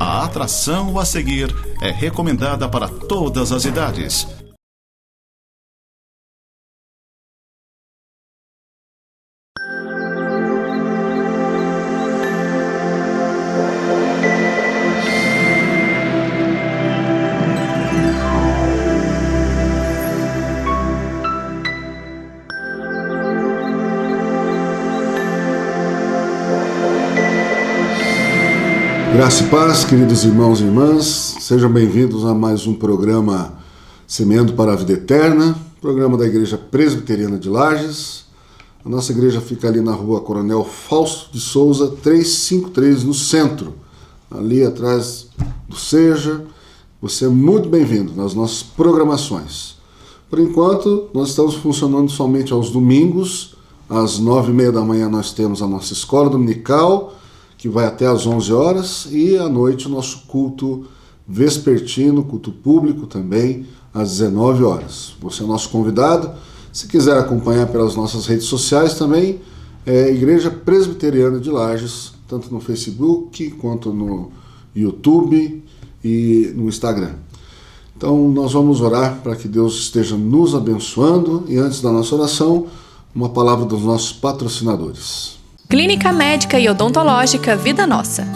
A atração a seguir é recomendada para todas as idades. Graça e paz, queridos irmãos e irmãs, sejam bem-vindos a mais um programa Semeando para a Vida Eterna, programa da Igreja Presbiteriana de Lages. A nossa igreja fica ali na rua Coronel Fausto de Souza, 353, no centro, ali atrás do Seja. Você é muito bem-vindo nas nossas programações. Por enquanto, nós estamos funcionando somente aos domingos, às 9h30 da manhã nós temos a nossa escola dominical, que vai até às 11 horas, e à noite o nosso culto vespertino, culto público também, às 19 horas. Você é nosso convidado. Se quiser acompanhar pelas nossas redes sociais também, é Igreja Presbiteriana de Lages, tanto no Facebook quanto no YouTube e no Instagram. Então nós vamos orar para que Deus esteja nos abençoando, e antes da nossa oração, uma palavra dos nossos patrocinadores. Clínica Médica e Odontológica Vida Nossa.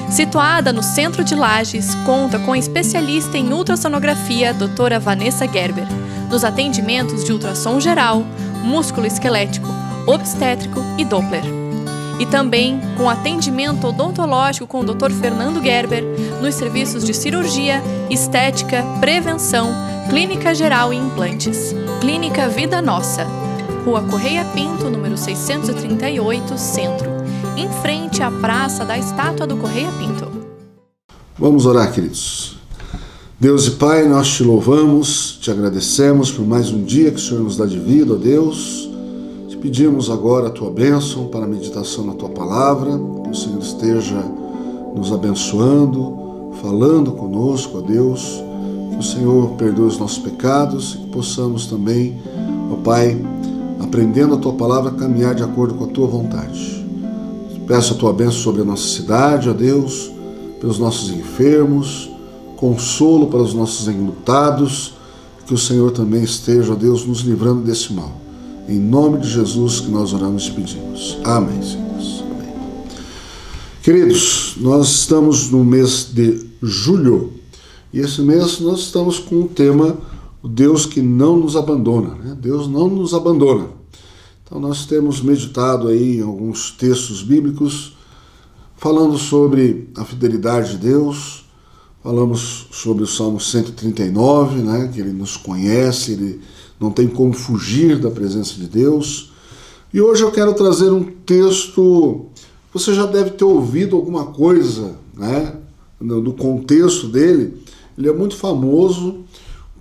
Situada no centro de Lages, conta com a especialista em ultrassonografia, doutora Vanessa Gerber, nos atendimentos de ultrassom geral, músculo esquelético, obstétrico e Doppler. E também com atendimento odontológico com o Dr. Fernando Gerber, nos serviços de cirurgia, estética, prevenção, clínica geral e implantes. Clínica Vida Nossa. Rua Correia Pinto, número 638, Centro, em frente à Praça da Estátua do Correia Pinto. Vamos orar, queridos. Deus e Pai, nós te louvamos, te agradecemos por mais um dia que o Senhor nos dá de vida, ó Deus. Te pedimos agora a tua bênção para a meditação na tua palavra, que o Senhor esteja nos abençoando, falando conosco, ó Deus. Que o Senhor perdoe os nossos pecados e que possamos também, ó Pai, aprendendo a tua palavra, caminhar de acordo com a tua vontade. Peço a tua bênção sobre a nossa cidade, ó Deus, pelos nossos enfermos, consolo para os nossos enlutados, que o Senhor também esteja, ó Deus, nos livrando desse mal. Em nome de Jesus que nós oramos e pedimos. Amém, Senhor. Amém. Queridos, nós estamos no mês de julho, e esse mês nós estamos com o tema o Deus que não nos abandona, né? Deus não nos abandona. Então nós temos meditado aí em alguns textos bíblicos, falando sobre a fidelidade de Deus, falamos sobre o Salmo 139, né? Que ele nos conhece, ele não tem como fugir da presença de Deus. E hoje eu quero trazer um texto, você já deve ter ouvido alguma coisa, né? Do contexto dele. Ele é muito famoso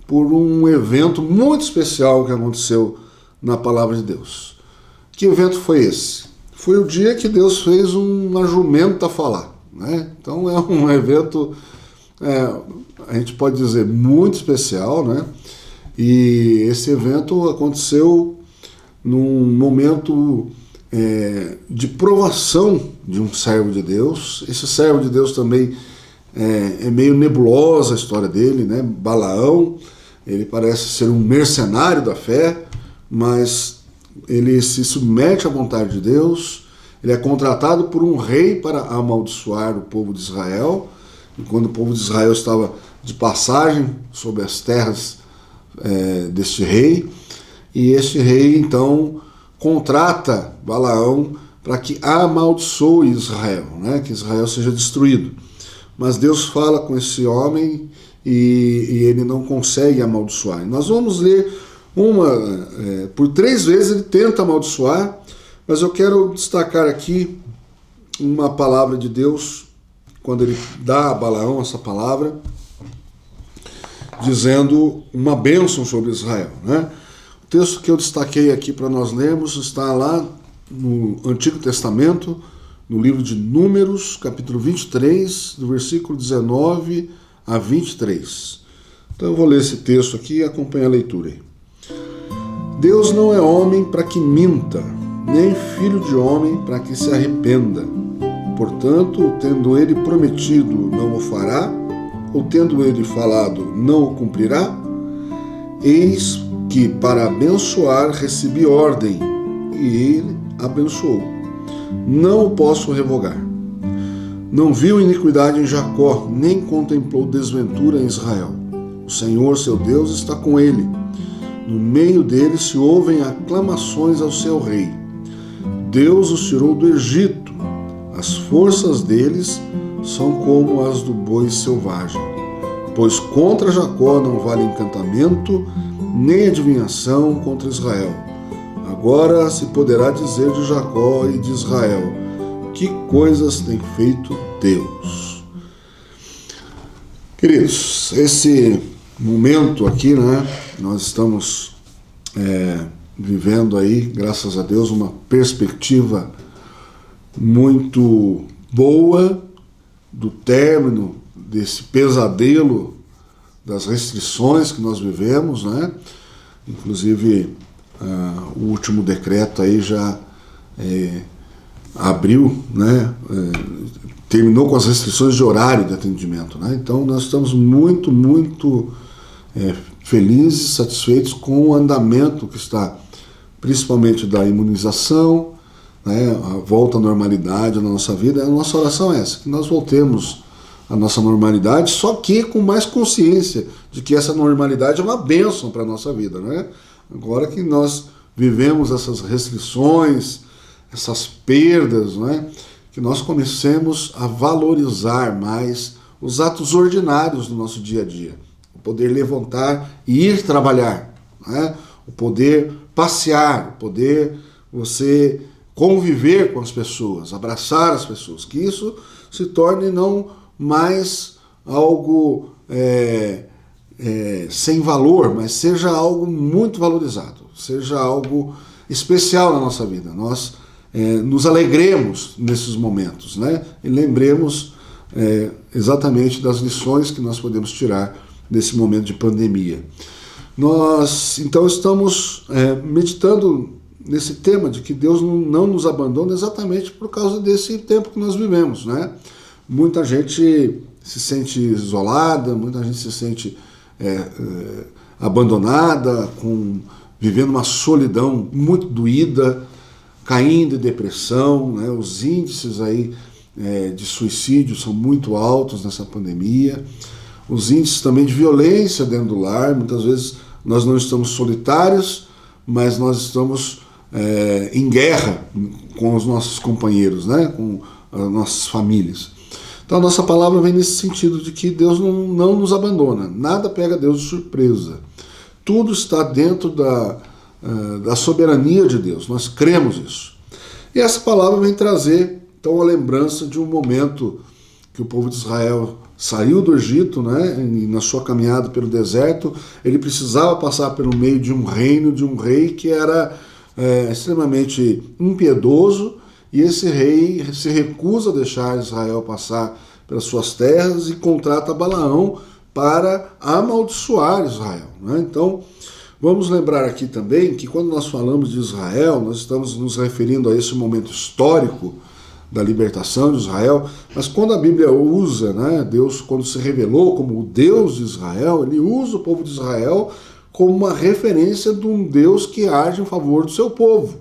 por um evento muito especial que aconteceu na Palavra de Deus. Que evento foi esse? Foi o dia que Deus fez uma jumenta falar, né? Então é um evento, a gente pode dizer, muito especial, né? E esse evento aconteceu num momento de provação de um servo de Deus. Esse servo de Deus também é meio nebulosa a história dele, né? Balaão. Ele parece ser um mercenário da fé, mas ele se submete à vontade de Deus. Ele é contratado por um rei para amaldiçoar o povo de Israel. E quando o povo de Israel estava de passagem sobre as terras deste rei, e este rei então contrata Balaão para que amaldiçoe Israel, né? Que Israel seja destruído. Mas Deus fala com esse homem e ele não consegue amaldiçoar. Nós vamos ler por 3 vezes ele tenta amaldiçoar, mas eu quero destacar aqui uma palavra de Deus, quando ele dá a Balaão essa palavra, dizendo uma bênção sobre Israel, né? O texto que eu destaquei aqui para nós lermos está lá no Antigo Testamento, no livro de Números, capítulo 23, do versículo 19 a 23. Então eu vou ler esse texto aqui e acompanhe a leitura aí. Deus não é homem para que minta, nem filho de homem para que se arrependa. Portanto, tendo ele prometido, não o fará, ou tendo ele falado, não o cumprirá? Eis que para abençoar recebi ordem, e ele abençoou. Não o posso revogar. Não viu iniquidade em Jacó, nem contemplou desventura em Israel. O Senhor, seu Deus, está com ele. No meio dele se ouvem aclamações ao seu rei. Deus os tirou do Egito. As forças deles são como as do boi selvagem. Pois contra Jacó não vale encantamento, nem adivinhação contra Israel. Agora se poderá dizer de Jacó e de Israel: que coisas tem feito Deus. Queridos, esse momento aqui, né, nós estamos vivendo aí, graças a Deus, uma perspectiva muito boa do término desse pesadelo das restrições que nós vivemos, né? Inclusive, o último decreto aí já abriu, né? Terminou com as restrições de horário de atendimento, né? Então, nós estamos muito felizes, satisfeitos com o andamento que está, principalmente da imunização, né? A volta à normalidade na nossa vida. A nossa oração é essa, que nós voltemos à nossa normalidade, só que com mais consciência de que essa normalidade é uma bênção para a nossa vida, né? Agora que nós vivemos essas restrições, essas perdas, né? Que nós comecemos a valorizar mais os atos ordinários do nosso dia a dia. O poder levantar e ir trabalhar, né? O poder passear, o poder você conviver com as pessoas, abraçar as pessoas, que isso se torne não mais algo sem valor, mas seja algo muito valorizado, seja algo especial na nossa vida. Nós nos alegremos nesses momentos, né? E lembremos exatamente das lições que nós podemos tirar desse momento de pandemia. Nós, então, estamos meditando nesse tema de que Deus não nos abandona exatamente por causa desse tempo que nós vivemos, né? Muita gente se sente isolada, muita gente se sente abandonada, vivendo uma solidão muito doída, caindo em depressão, né? Os índices aí de suicídio são muito altos nessa pandemia. Os índices também de violência dentro do lar. Muitas vezes nós não estamos solitários, mas nós estamos em guerra com os nossos companheiros, né? Com as nossas famílias. Então a nossa palavra vem nesse sentido de que Deus não nos abandona, nada pega Deus de surpresa. Tudo está dentro da soberania de Deus, nós cremos isso. E essa palavra vem trazer então a lembrança de um momento que o povo de Israel saiu do Egito, né, e na sua caminhada pelo deserto, ele precisava passar pelo meio de um reino, de um rei que era extremamente impiedoso, e esse rei se recusa a deixar Israel passar pelas suas terras e contrata Balaão para amaldiçoar Israel, né? Então, vamos lembrar aqui também que quando nós falamos de Israel, nós estamos nos referindo a esse momento histórico da libertação de Israel, mas quando a Bíblia usa, né, Deus, quando se revelou como o Deus de Israel, ele usa o povo de Israel como uma referência de um Deus que age em favor do seu povo.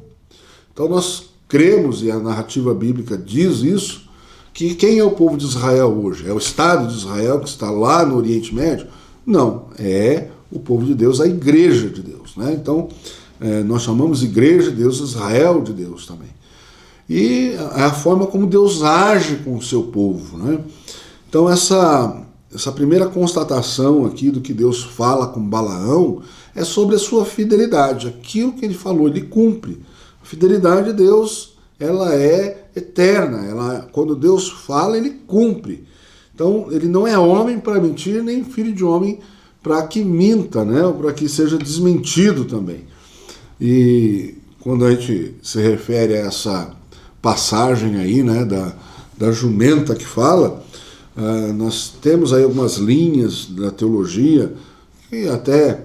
Então nós cremos, e a narrativa bíblica diz isso, que quem é o povo de Israel hoje? É o Estado de Israel que está lá no Oriente Médio? Não, é o povo de Deus, a igreja de Deus, né? Então nós chamamos igreja de Deus, Israel de Deus também. E é a forma como Deus age com o seu povo, né? Então essa primeira constatação aqui do que Deus fala com Balaão é sobre a sua fidelidade. Aquilo que ele falou, ele cumpre. A fidelidade de Deus, ela é eterna. Quando Deus fala, ele cumpre. Então ele não é homem para mentir, nem filho de homem para que minta, né? Ou para que seja desmentido também. E quando a gente se refere a essa passagem aí, né, da jumenta que fala, nós temos aí algumas linhas da teologia que até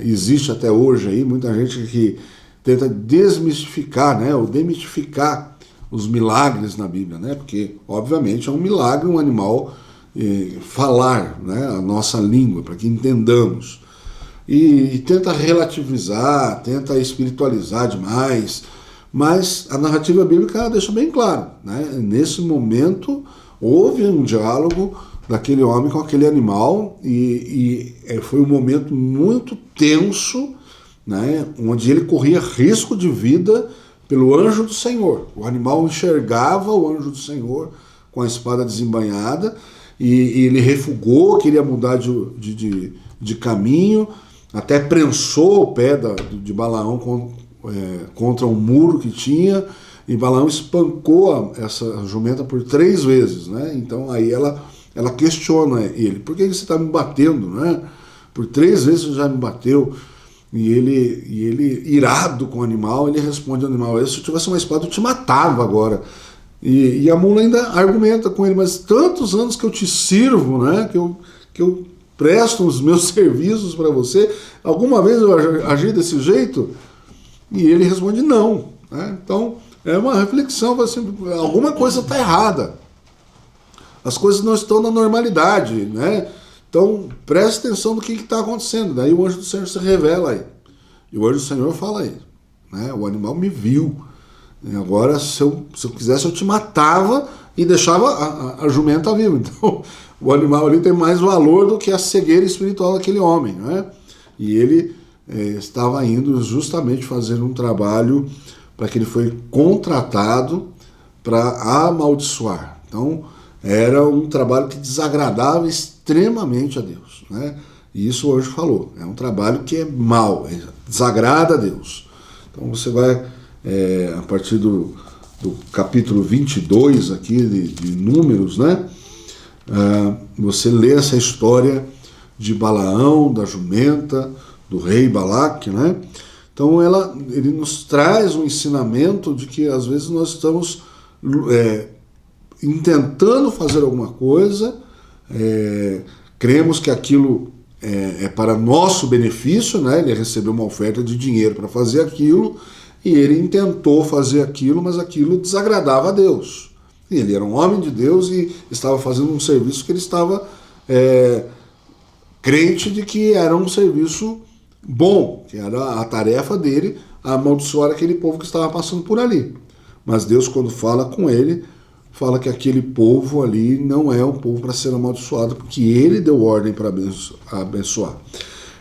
existe até hoje aí, muita gente que tenta desmistificar, né, ou demitificar os milagres na Bíblia, né? Porque, obviamente, é um milagre um animal falar, né? A nossa língua, para que entendamos. E tenta relativizar, tenta espiritualizar demais, mas a narrativa bíblica deixa bem claro, né? Nesse momento houve um diálogo daquele homem com aquele animal e foi um momento muito tenso, né? Onde ele corria risco de vida pelo anjo do Senhor. O animal enxergava o anjo do Senhor com a espada desembainhada e ele refugou, queria mudar de caminho, até prensou o pé de Balaão contra um muro que tinha, e Balaão espancou essa jumenta por 3 vezes, né? Então aí ela questiona ele: por que você está me batendo, né? Por 3 vezes você já me bateu. E ele, irado com o animal, ele responde ao animal: se eu tivesse uma espada eu te matava agora. E a mula ainda argumenta com ele: mas tantos anos que eu te sirvo, né? Que eu presto os meus serviços para você, alguma vez eu agi desse jeito? E ele responde: não, né? Então é uma reflexão, assim, alguma coisa está errada, as coisas não estão na normalidade, né? Então preste atenção no que está acontecendo. Daí o anjo do Senhor se revela aí, e o anjo do Senhor fala aí, né? O animal me viu, e agora se eu quisesse eu te matava e deixava a jumenta viva. Então o animal ali tem mais valor do que a cegueira espiritual daquele homem, né? E ele estava indo justamente fazer um trabalho para que ele foi contratado para amaldiçoar. Então era um trabalho que desagradava extremamente a Deus, né? E isso hoje falou, é um trabalho que é mau, desagrada a Deus. Então você vai, a partir do capítulo 22 aqui de Números, né? Você lê essa história de Balaão, da jumenta, do rei Balaque, né? Então ele nos traz um ensinamento de que às vezes nós estamos intentando fazer alguma coisa, cremos que aquilo é para nosso benefício, né? Ele recebeu uma oferta de dinheiro para fazer aquilo, e ele intentou fazer aquilo, mas aquilo desagradava a Deus. E ele era um homem de Deus e estava fazendo um serviço que ele estava crente de que era um serviço bom, que era a tarefa dele amaldiçoar aquele povo que estava passando por ali. Mas Deus, quando fala com ele, fala que aquele povo ali não é um povo para ser amaldiçoado, porque ele deu ordem para abençoar.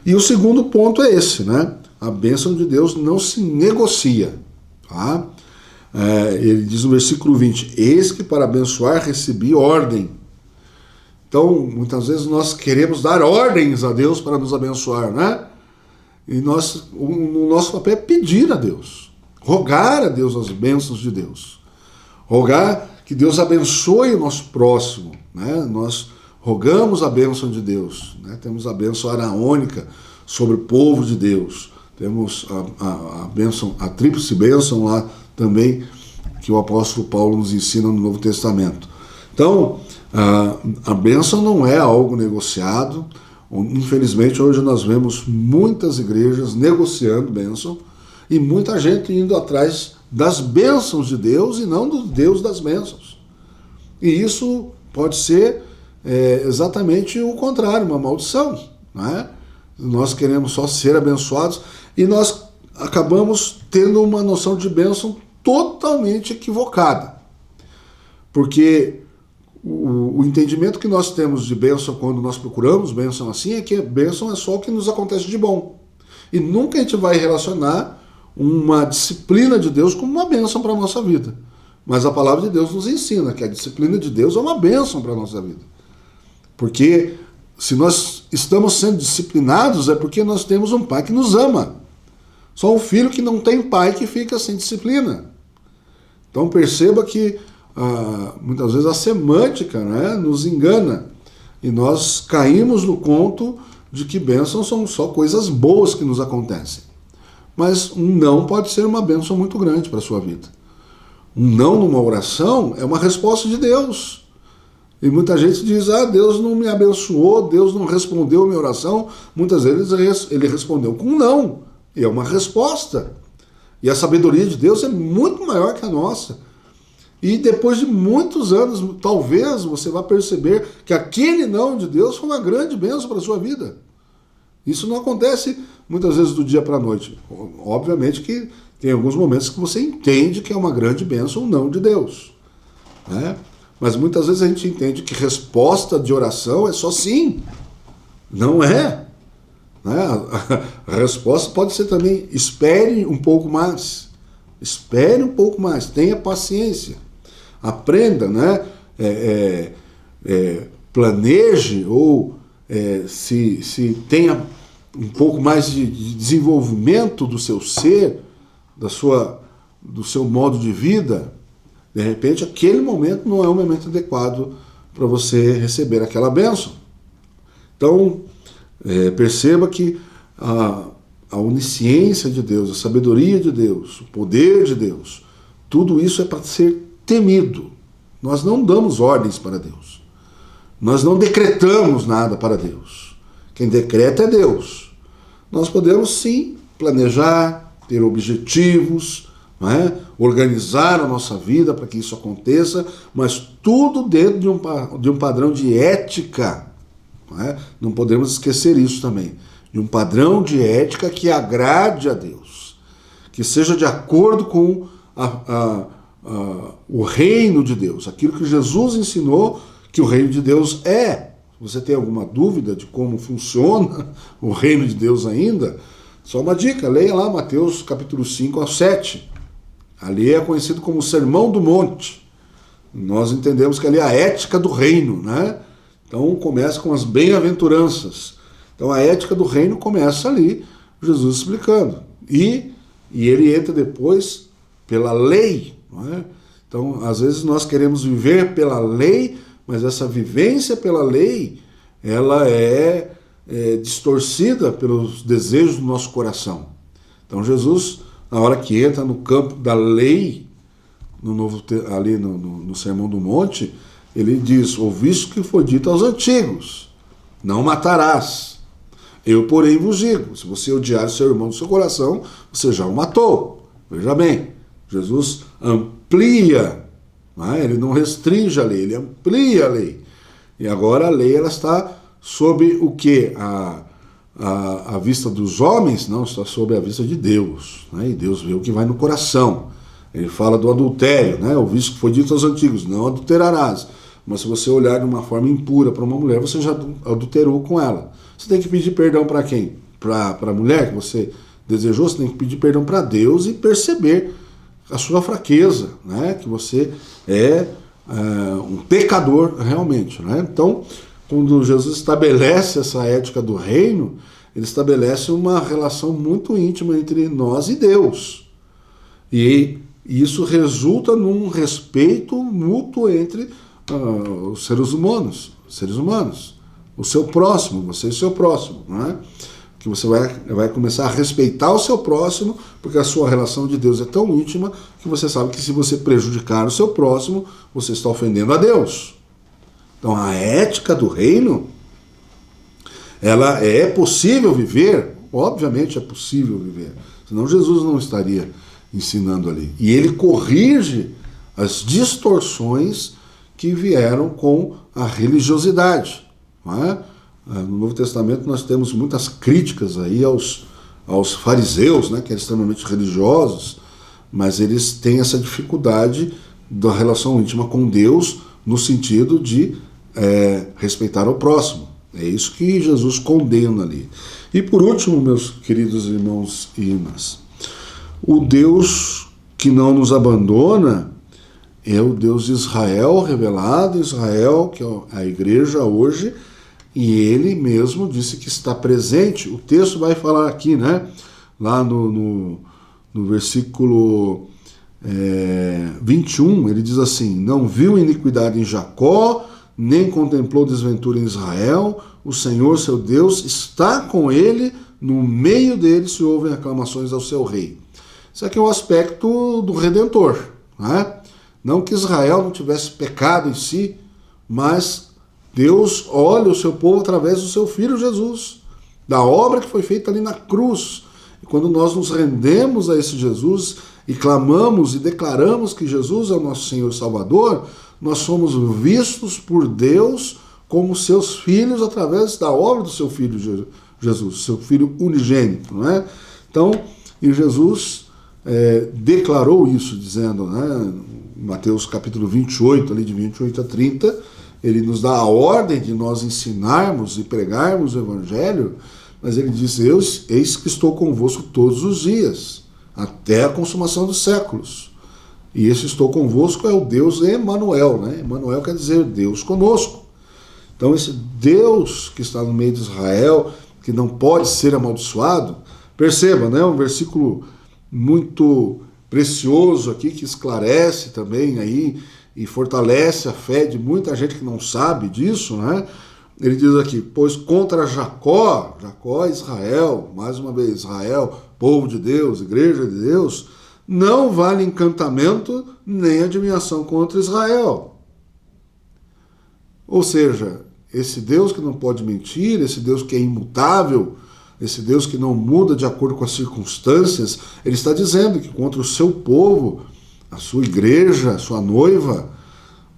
E o segundo ponto é esse, né? A bênção de Deus não se negocia, tá? Ele diz no versículo 20: eis que para abençoar recebi ordem. Então, muitas vezes nós queremos dar ordens a Deus para nos abençoar, né? E o nosso papel é pedir a Deus, rogar a Deus as bênçãos de Deus, rogar que Deus abençoe o nosso próximo, né? Nós rogamos a bênção de Deus, né? Temos a bênção araônica sobre o povo de Deus, temos a bênção, a tríplice bênção lá também, que o apóstolo Paulo nos ensina no Novo Testamento. Então, a bênção não é algo negociado. Infelizmente, hoje nós vemos muitas igrejas negociando bênção e muita gente indo atrás das bênçãos de Deus e não do Deus das bênçãos. E isso pode ser exatamente o contrário, uma maldição, né? Nós queremos só ser abençoados e nós acabamos tendo uma noção de bênção totalmente equivocada. Porque o entendimento que nós temos de bênção quando nós procuramos bênção assim é que bênção é só o que nos acontece de bom. E nunca a gente vai relacionar uma disciplina de Deus como uma bênção para a nossa vida. Mas a palavra de Deus nos ensina que a disciplina de Deus é uma bênção para a nossa vida. Porque se nós estamos sendo disciplinados é porque nós temos um pai que nos ama. Só um filho que não tem pai que fica sem disciplina. Então perceba que muitas vezes a semântica, né, nos engana e nós caímos no conto de que bênçãos são só coisas boas que nos acontecem. Mas um não pode ser uma bênção muito grande para a sua vida. Um não numa oração é uma resposta de Deus. E muita gente diz: Deus não me abençoou, Deus não respondeu a minha oração. Muitas vezes ele respondeu com um não. E é uma resposta. E a sabedoria de Deus é muito maior que a nossa. E depois de muitos anos, talvez você vá perceber que aquele não de Deus foi uma grande bênção para a sua vida. Isso não acontece muitas vezes do dia para a noite. Obviamente que tem alguns momentos que você entende que é uma grande bênção o não de Deus, né? Mas muitas vezes a gente entende que resposta de oração é só sim. Não é. Né? A resposta pode ser também: espere um pouco mais. Espere um pouco mais. Tenha paciência. Aprenda, né? Planeje ou se tenha um pouco mais de desenvolvimento do seu ser, do seu modo de vida. De repente, aquele momento não é o momento adequado para você receber aquela bênção. Então, perceba que a onisciência de Deus, a sabedoria de Deus, o poder de Deus, tudo isso é para ser temido. Nós não damos ordens para Deus. Nós não decretamos nada para Deus. Quem decreta é Deus. Nós podemos sim planejar, ter objetivos, não é? Organizar a nossa vida para que isso aconteça, mas tudo dentro de um padrão de ética. Não é? Não podemos esquecer isso também. De um padrão de ética que agrade a Deus. Que seja de acordo com o reino de Deus. Aquilo que Jesus ensinou que o reino de Deus é. Se você tem alguma dúvida de como funciona o reino de Deus ainda, só uma dica, leia lá Mateus capítulo 5 a 7. Ali é conhecido como o Sermão do Monte. Nós entendemos que ali é a ética do reino, né? Então começa com as bem-aventuranças. Então a ética do reino começa ali, Jesus explicando. E ele entra depois pela lei, não é? Então às vezes nós queremos viver pela lei, mas essa vivência pela lei, ela é distorcida pelos desejos do nosso coração. Então Jesus, na hora que entra no campo da lei, ali no Sermão do Monte, ele diz: ouviste o que foi dito aos antigos, não matarás. Eu, porém, vos digo, se você odiar o seu irmão do seu coração, você já o matou. Veja bem, Jesus amplia, não é? Ele não restringe a lei, ele amplia a lei. E agora a lei ela está sob o quê? A vista dos homens? Não, está sob a vista de Deus, né? E Deus vê o que vai no coração. Ele fala do adultério, né? Ouviste que foi dito aos antigos, não adulterarás. Mas se você olhar de uma forma impura para uma mulher, você já adulterou com ela. Você tem que pedir perdão para quem? Para a mulher que você desejou, você tem que pedir perdão para Deus e perceber a sua fraqueza, né? Que você é um pecador realmente, né? Então, quando Jesus estabelece essa ética do reino, ele estabelece uma relação muito íntima entre nós e Deus. E isso resulta num respeito mútuo entre os seres humanos, o seu próximo, você e o seu próximo, não é? Que você vai começar a respeitar o seu próximo, porque a sua relação de Deus é tão íntima que você sabe que se você prejudicar o seu próximo, você está ofendendo a Deus. Então a ética do reino, ela é possível viver, obviamente é possível viver, senão Jesus não estaria ensinando ali. E ele corrige as distorções que vieram com a religiosidade, não é? No Novo Testamento nós temos muitas críticas aí aos fariseus, né, que eram extremamente religiosos, mas eles têm essa dificuldade da relação íntima com Deus no sentido de respeitar o próximo. É isso que Jesus condena ali. E por último, meus queridos irmãos e irmãs, o Deus que não nos abandona é o Deus de Israel, revelado em Israel, que é a igreja hoje, e ele mesmo disse que está presente. O texto vai falar aqui, né? Lá no versículo 21, ele diz assim: não viu iniquidade em Jacó, nem contemplou desventura em Israel, o Senhor seu Deus está com ele, no meio dele se ouvem aclamações ao seu rei. Isso aqui é o aspecto do Redentor, né? Não que Israel não tivesse pecado em si, mas Deus olha o seu povo através do seu Filho Jesus, da obra que foi feita ali na cruz. E quando nós nos rendemos a esse Jesus, e clamamos e declaramos que Jesus é o nosso Senhor e Salvador, nós somos vistos por Deus como seus filhos através da obra do seu Filho Jesus, seu Filho unigênito, não é? Então, e Jesus declarou isso, dizendo, né, em Mateus capítulo 28, ali de 28 a 30, ele nos dá a ordem de nós ensinarmos e pregarmos o Evangelho, mas ele diz, eis que estou convosco todos os dias, até a consumação dos séculos. E esse estou convosco é o Deus Emanuel, né? Emanuel quer dizer Deus conosco. Então esse Deus que está no meio de Israel, que não pode ser amaldiçoado, perceba, né? Um versículo muito precioso aqui, que esclarece também aí e fortalece a fé de muita gente que não sabe disso, né? Ele diz aqui, pois contra Jacó é Israel, mais uma vez, Israel, povo de Deus, igreja de Deus, não vale encantamento nem adivinhação contra Israel. Ou seja, esse Deus que não pode mentir, esse Deus que é imutável, esse Deus que não muda de acordo com as circunstâncias, ele está dizendo que contra o seu povo, a sua igreja, a sua noiva,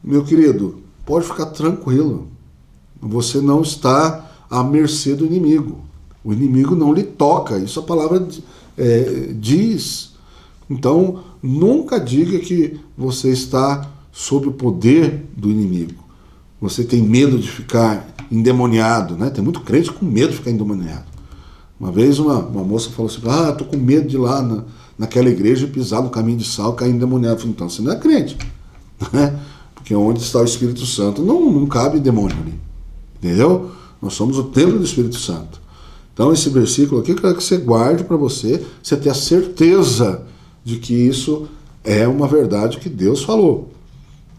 meu querido, pode ficar tranquilo. Você não está à mercê do inimigo. O inimigo não lhe toca. Isso a palavra diz. Então, nunca diga que você está sob o poder do inimigo. Você tem medo de ficar endemoniado, né? Tem muito crente com medo de ficar endemoniado. Uma vez uma moça falou assim, estou com medo de ir lá naquela igreja e pisar no caminho de sal e cair endemoniado. Eu falei, então você não é crente. Né? Porque onde está o Espírito Santo não cabe demônio ali. Entendeu? Nós somos o templo do Espírito Santo. Então esse versículo aqui eu quero que você guarde para você ter a certeza de que isso é uma verdade que Deus falou.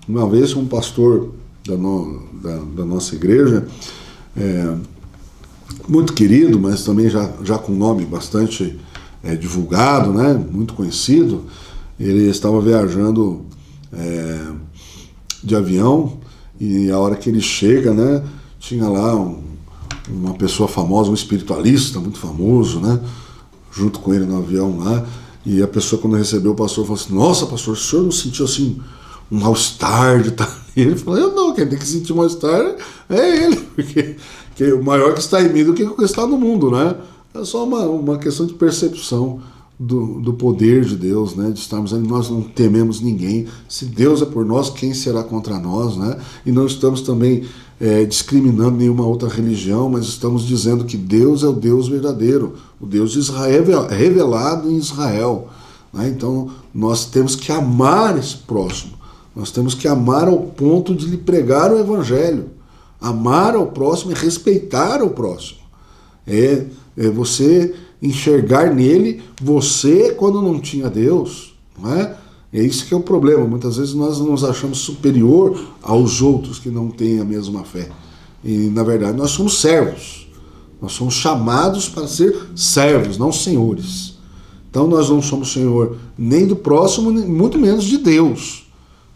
Uma vez um pastor da nossa igreja, muito querido, mas também já com nome bastante divulgado, né, muito conhecido, ele estava viajando de avião e a hora que ele chega, né, tinha lá uma pessoa famosa, um espiritualista muito famoso, né, junto com ele no avião lá, e a pessoa quando recebeu o pastor falou assim, nossa pastor, o senhor não sentiu assim um mal-estar de estar... E ele falou, eu não, quem tem que sentir mal-estar é ele, porque o maior que está em mim do que o que está no mundo, né? É só uma questão de percepção do poder de Deus, né? De estarmos ali, nós não tememos ninguém. Se Deus é por nós, quem será contra nós, né? E não estamos também discriminando nenhuma outra religião, mas estamos dizendo que Deus é o Deus verdadeiro, o Deus de Israel, revelado em Israel, né? Então nós temos que amar esse próximo. Nós temos que amar ao ponto de lhe pregar o Evangelho. Amar ao próximo e respeitar o próximo. É você enxergar nele você quando não tinha Deus. Não é? É isso que é o problema. Muitas vezes nós nos achamos superior aos outros que não têm a mesma fé. E, na verdade, nós somos servos. Nós somos chamados para ser servos, não senhores. Então, nós não somos senhor nem do próximo, muito menos de Deus.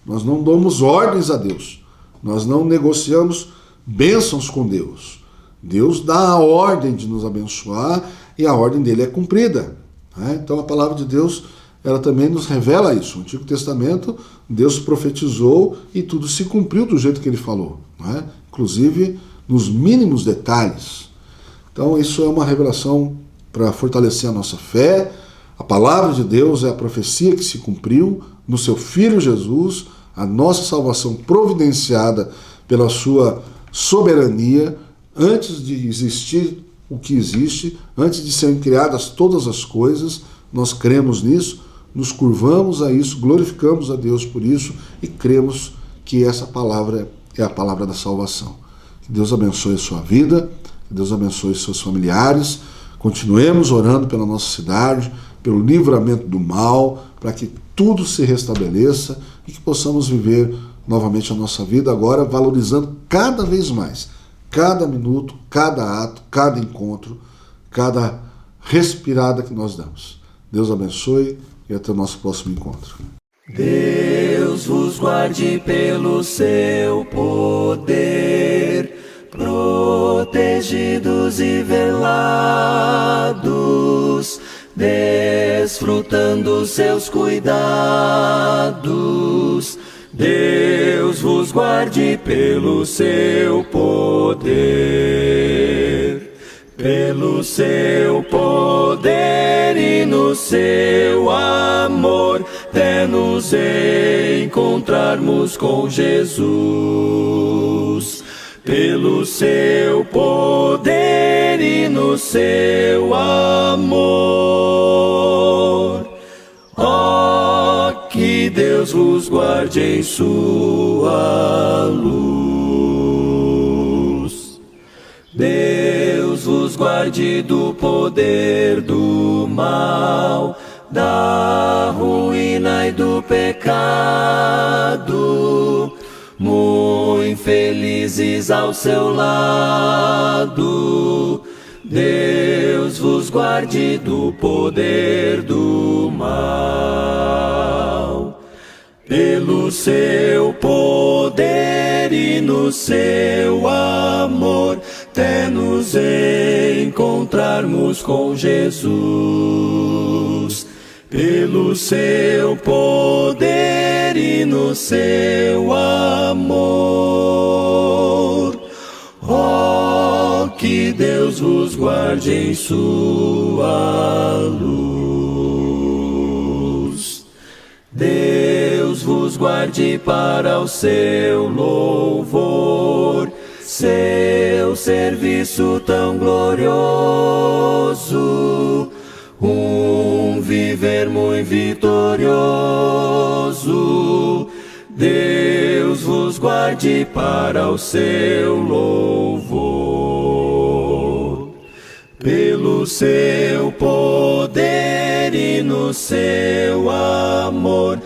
Nós não damos ordens a Deus. Nós não negociamos bênçãos com Deus. Deus dá a ordem de nos abençoar e a ordem dele é cumprida. Né? Então a palavra de Deus, ela também nos revela isso. No Antigo Testamento, Deus profetizou e tudo se cumpriu do jeito que ele falou. Né? Inclusive nos mínimos detalhes. Então isso é uma revelação para fortalecer a nossa fé. A palavra de Deus é a profecia que se cumpriu no seu Filho Jesus, a nossa salvação providenciada pela sua soberania, antes de existir o que existe, antes de serem criadas todas as coisas, nós cremos nisso, nos curvamos a isso, glorificamos a Deus por isso e cremos que essa palavra é a palavra da salvação. Que Deus abençoe a sua vida, que Deus abençoe os seus familiares, continuemos orando pela nossa cidade, pelo livramento do mal, para que tudo se restabeleça e que possamos viver novamente a nossa vida agora valorizando cada vez mais, cada minuto, cada ato, cada encontro, cada respirada que nós damos. Deus abençoe e até o nosso próximo encontro. Deus vos guarde pelo seu poder, protegidos e velados. desfrutando seus cuidados. Deus vos guarde pelo seu poder, pelo seu poder e no seu amor, até nos encontrarmos com Jesus. Pelo seu poder e no seu amor. Ó, que Deus vos guarde em sua luz. Deus vos guarde do poder do mal, da ruína e do pecado. Muito felizes ao seu lado. Deus vos guarde do poder do mal. Pelo seu poder e no seu amor, até nos encontrarmos com Jesus. Pelo seu poder e no seu amor. Ó, que Deus vos guarde em sua luz. Deus vos guarde para o seu louvor, seu serviço tão glorioso, viver muito vitorioso. Deus vos guarde para o seu louvor. Pelo seu poder e no seu amor,